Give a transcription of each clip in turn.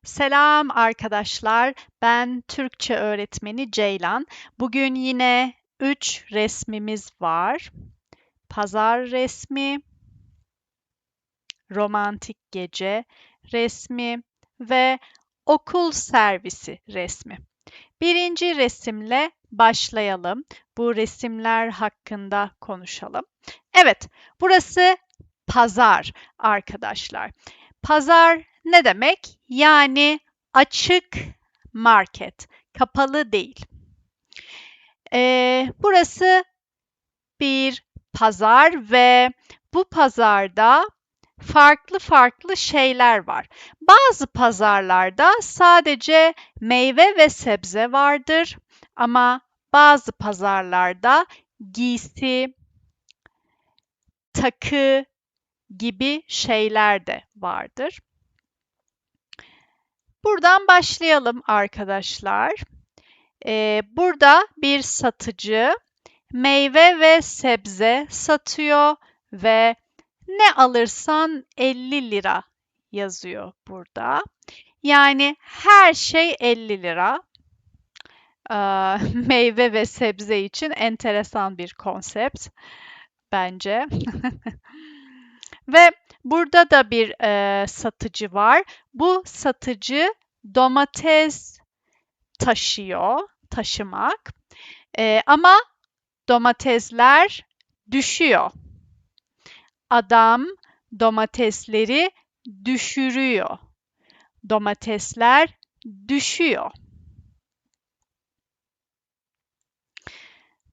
Selam arkadaşlar. Ben Türkçe öğretmeni Ceylan. Bugün yine 3 resmimiz var. Pazar resmi, romantik gece resmi ve okul servisi resmi. Birinci resimle başlayalım. Bu resimler hakkında konuşalım. Evet, burası pazar arkadaşlar. Pazar ne demek? Yani açık market, kapalı değil. Burası bir pazar ve bu pazarda farklı farklı şeyler var. Bazı pazarlarda sadece meyve ve sebze vardır ama bazı pazarlarda giysi, takı gibi şeyler de vardır. Buradan başlayalım arkadaşlar. Burada bir satıcı meyve ve sebze satıyor ve ne alırsan 50 lira yazıyor burada. Yani her şey 50 lira. Meyve ve sebze için enteresan bir konsept bence. Ve burada da bir satıcı var. Bu satıcı domates taşımak. Ama domatesler düşüyor. Adam domatesleri düşürüyor. Domatesler düşüyor.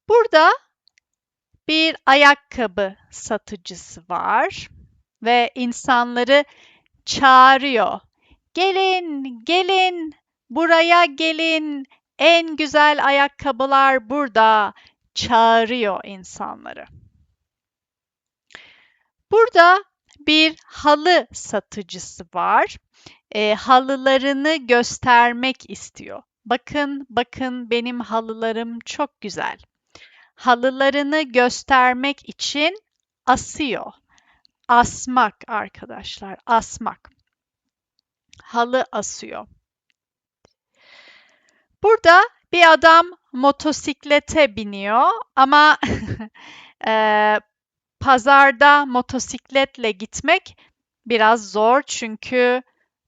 Burada bir ayakkabı satıcısı var ve insanları çağırıyor. Gelin, gelin, buraya gelin. En güzel ayakkabılar burada. Çağırıyor insanları. Burada bir halı satıcısı var. Halılarını göstermek istiyor. Bakın, bakın benim halılarım çok güzel. Halılarını göstermek için asıyor. Asmak arkadaşlar, asmak. Halı asıyor. Burada bir adam motosiklete biniyor ama pazarda motosikletle gitmek biraz zor çünkü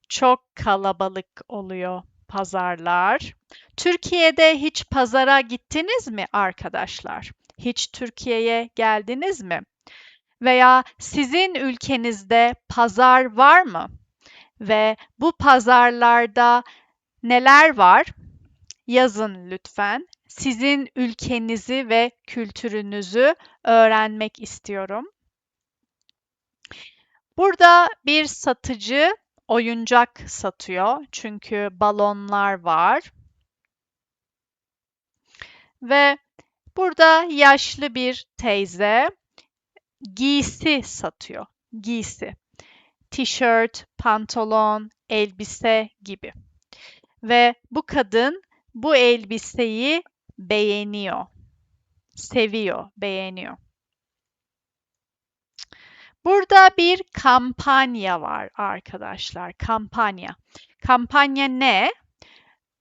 çok kalabalık oluyor pazarlar. Türkiye'de hiç pazara gittiniz mi arkadaşlar? Hiç Türkiye'ye geldiniz mi? Veya sizin ülkenizde pazar var mı? Ve bu pazarlarda neler var? Yazın lütfen. Sizin ülkenizi ve kültürünüzü öğrenmek istiyorum. Burada bir satıcı oyuncak satıyor çünkü balonlar var. Ve burada yaşlı bir teyze giysi satıyor. Giysi. Tişört, pantolon, elbise gibi. Ve bu kadın bu elbiseyi beğeniyor. Seviyor, beğeniyor. Burada bir kampanya var arkadaşlar. Kampanya. Kampanya ne?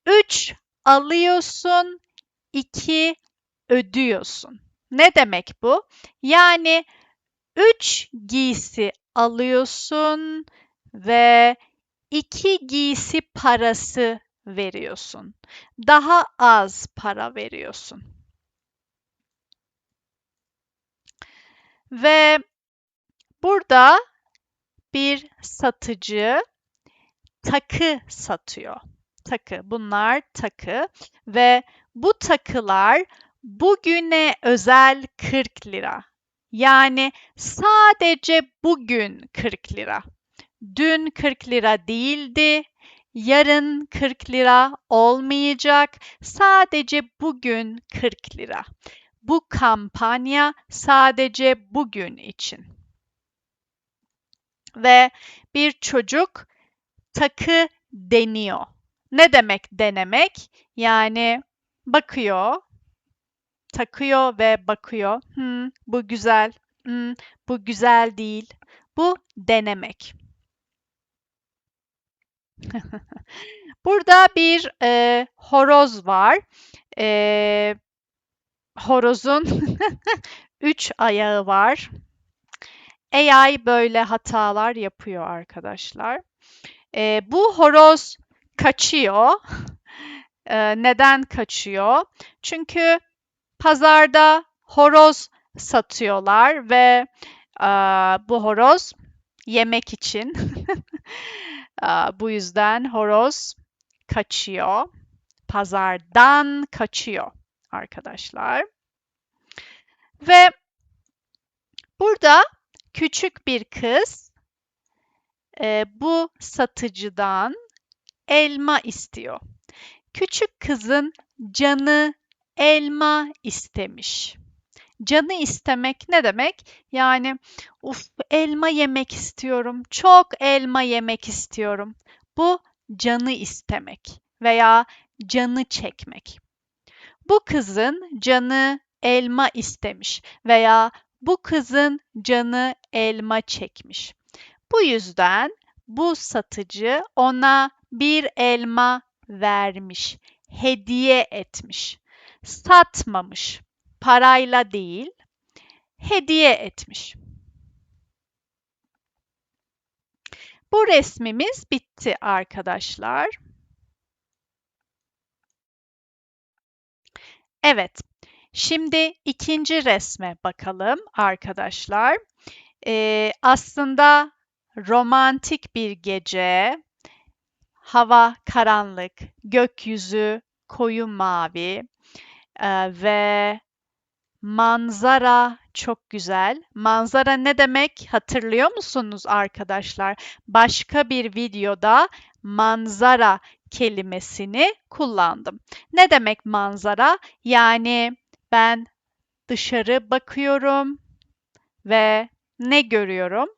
3 alıyorsun, 2 ödüyorsun. Ne demek bu? Yani 3 giysi alıyorsun ve 2 giysi parası veriyorsun. Daha az para veriyorsun. Ve burada bir satıcı takı satıyor. Takı. Bunlar takı ve bu takılar bugüne özel 40 lira. Yani sadece bugün 40 lira. Dün 40 lira değildi. Yarın 40 lira olmayacak. Sadece bugün 40 lira. Bu kampanya sadece bugün için. Ve bir çocuk takı deniyor. Ne demek denemek? Yani bakıyor, takıyor ve bakıyor. Bu güzel, bu güzel değil. Bu denemek. Burada bir horoz var. Horozun 3 ayağı var. AI böyle hatalar yapıyor arkadaşlar. Bu horoz kaçıyor. Neden kaçıyor? Çünkü pazarda horoz satıyorlar ve bu horoz yemek için. Bu yüzden horoz kaçıyor. Pazardan kaçıyor arkadaşlar. Ve burada küçük bir kız bu satıcıdan elma istiyor. Küçük kızın canı elma istemiş. Canı istemek ne demek? Yani uf elma yemek istiyorum. Çok elma yemek istiyorum. Bu canı istemek veya canı çekmek. Bu kızın canı elma istemiş veya bu kızın canı elma çekmiş. Bu yüzden bu satıcı ona bir elma vermiş, hediye etmiş. Satmamış, parayla değil, hediye etmiş. Bu resmimiz bitti arkadaşlar. Evet, şimdi ikinci resme bakalım arkadaşlar. Aslında romantik bir gece, hava karanlık, gökyüzü koyu mavi ve manzara çok güzel. Manzara ne demek hatırlıyor musunuz arkadaşlar? Başka bir videoda manzara kelimesini kullandım. Ne demek manzara? Yani ben dışarı bakıyorum ve ne görüyorum?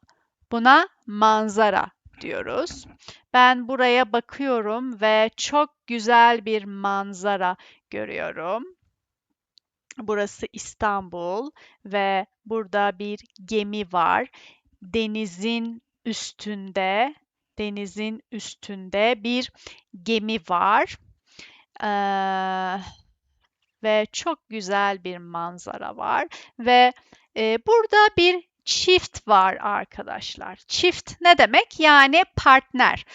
Buna manzara diyoruz. Ben buraya bakıyorum ve çok güzel bir manzara görüyorum. Burası İstanbul ve burada bir gemi var. Denizin üstünde, denizin üstünde bir gemi var. Ee, ve çok güzel bir manzara var ve burada bir çift var arkadaşlar. Çift ne demek? Yani partner.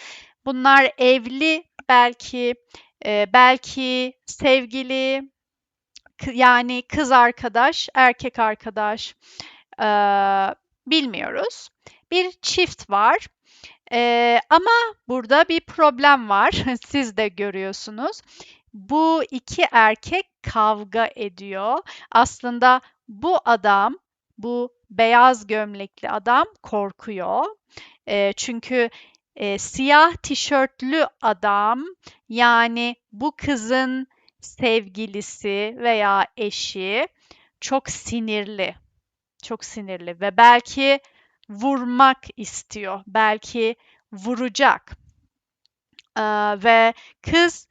Bunlar evli belki sevgili yani kız arkadaş, erkek arkadaş bilmiyoruz. Bir çift var. Ama burada bir problem var. Siz de görüyorsunuz. Bu iki erkek kavga ediyor. Aslında bu beyaz gömlekli adam korkuyor. Çünkü siyah tişörtlü adam, yani bu kızın sevgilisi veya eşi çok sinirli. Çok sinirli ve belki vurmak istiyor. Belki vuracak. Ve kız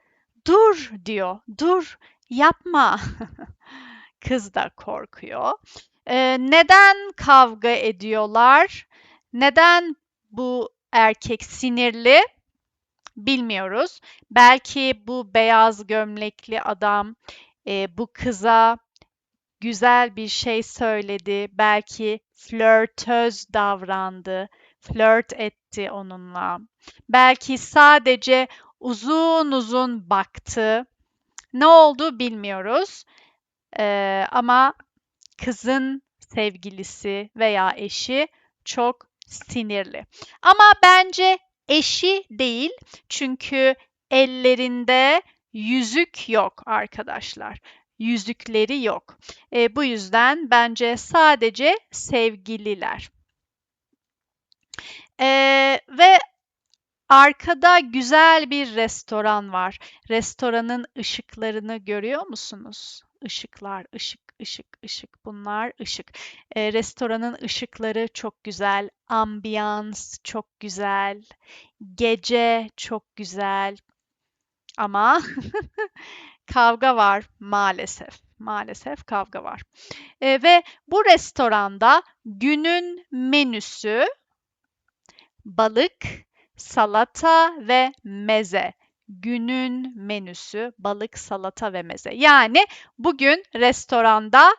dur diyor. Dur, yapma. Kız da korkuyor. Neden kavga ediyorlar? Neden bu erkek sinirli? Bilmiyoruz. Belki bu beyaz gömlekli adam bu kıza güzel bir şey söyledi. Belki flörtöz davrandı. Flört etti onunla. Belki sadece uzun uzun baktı. Ne oldu bilmiyoruz. Ama kızın sevgilisi veya eşi çok sinirli. Ama bence eşi değil, çünkü ellerinde yüzük yok arkadaşlar. Yüzükleri yok. Bu yüzden bence sadece sevgililer. Ve arkada güzel bir restoran var. Restoranın ışıklarını görüyor musunuz? Işıklar, ışık, ışık, ışık. Bunlar ışık. Restoranın ışıkları çok güzel. Ambiyans çok güzel. Gece çok güzel. Ama kavga var maalesef. Maalesef kavga var. Ve bu restoranda günün menüsü balık, salata ve meze. Günün menüsü balık, salata ve meze. Yani bugün restoranda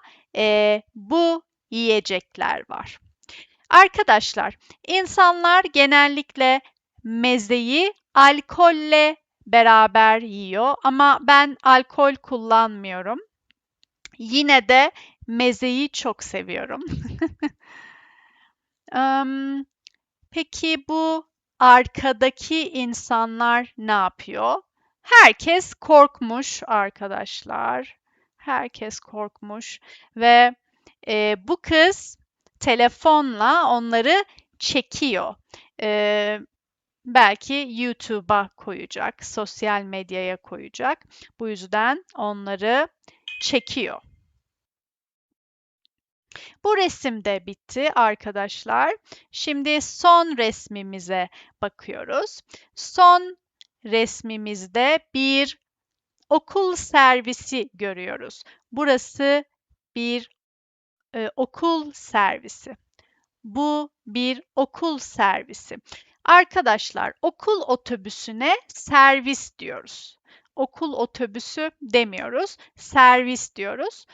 bu yiyecekler var. Arkadaşlar, insanlar genellikle mezeyi alkolle beraber yiyor ama ben alkol kullanmıyorum. Yine de mezeyi çok seviyorum. Peki bu arkadaki insanlar ne yapıyor? Herkes korkmuş arkadaşlar. Herkes korkmuş ve bu kız telefonla onları çekiyor. E, Belki YouTube'a koyacak, sosyal medyaya koyacak. Bu yüzden onları çekiyor. Bu resim de bitti arkadaşlar. Şimdi son resmimize bakıyoruz. Son resmimizde bir okul servisi görüyoruz. Burası bir okul servisi. Bu bir okul servisi. Arkadaşlar, okul otobüsüne servis diyoruz. Okul otobüsü demiyoruz, servis diyoruz.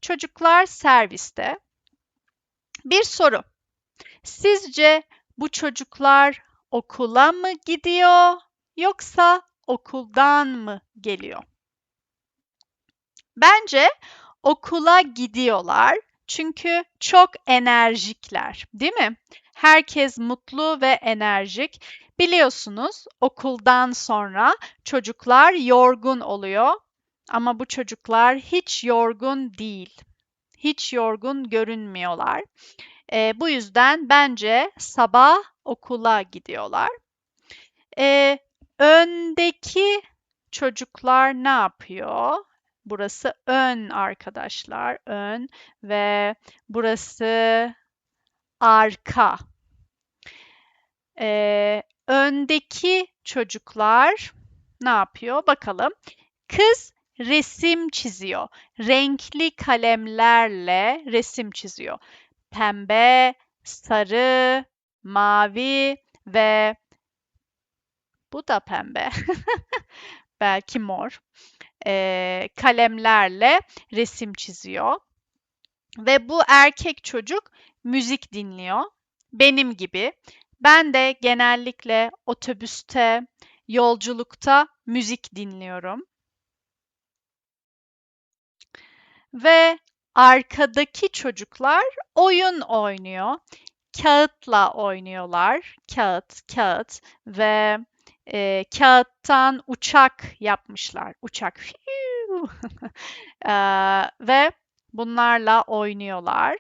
Çocuklar serviste. Bir soru. Sizce bu çocuklar okula mı gidiyor yoksa okuldan mı geliyor? Bence okula gidiyorlar çünkü çok enerjikler, değil mi? Herkes mutlu ve enerjik. Biliyorsunuz okuldan sonra çocuklar yorgun oluyor ama bu çocuklar hiç yorgun değil. Hiç yorgun görünmüyorlar. Bu yüzden bence sabah okula gidiyorlar. Eee, Öndeki çocuklar ne yapıyor? Burası ön arkadaşlar, ön ve burası arka. Öndeki çocuklar ne yapıyor? Bakalım. Kız resim çiziyor. Renkli kalemlerle resim çiziyor. Pembe, sarı, mavi ve bu da pembe. Belki mor. Kalemlerle resim çiziyor. Ve bu erkek çocuk müzik dinliyor. Benim gibi. Ben de genellikle otobüste, yolculukta müzik dinliyorum. Ve arkadaki çocuklar oyun oynuyor. Kağıtla oynuyorlar. Kağıt ve kağıttan uçak yapmışlar. Uçak. Fiu. Ve bunlarla oynuyorlar.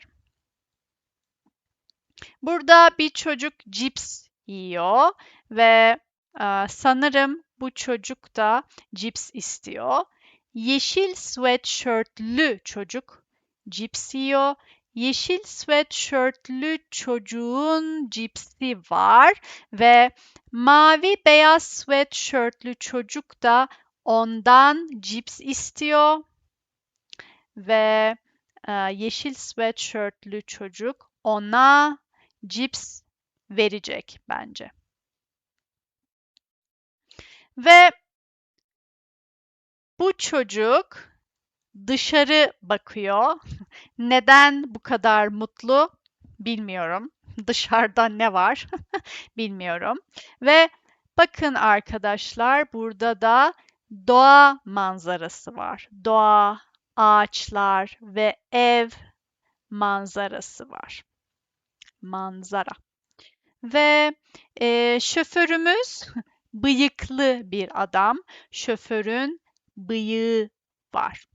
Burada bir çocuk cips yiyor ve sanırım bu çocuk da cips istiyor. Yeşil sweatshirtlü çocuk cips yiyor. Yeşil sweatshirtlü çocuğun cipsi var ve mavi beyaz sweatshirtlü çocuk da ondan cips istiyor ve yeşil sweatshirtlü çocuk ona cips verecek bence. Ve bu çocuk dışarı bakıyor. Neden bu kadar mutlu bilmiyorum. Dışarıda ne var bilmiyorum. Ve bakın arkadaşlar burada da doğa manzarası var. Doğa, ağaçlar ve ev manzarası var. Manzara. Ve şoförümüz bıyıklı bir adam. Şoförün bıyığı var.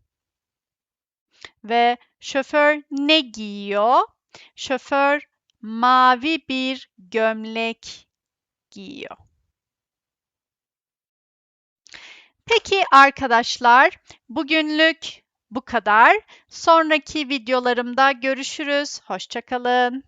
Ve şoför ne giyiyor? Şoför mavi bir gömlek giyiyor. Peki arkadaşlar, bugünlük bu kadar. Sonraki videolarımda görüşürüz. Hoşça kalın.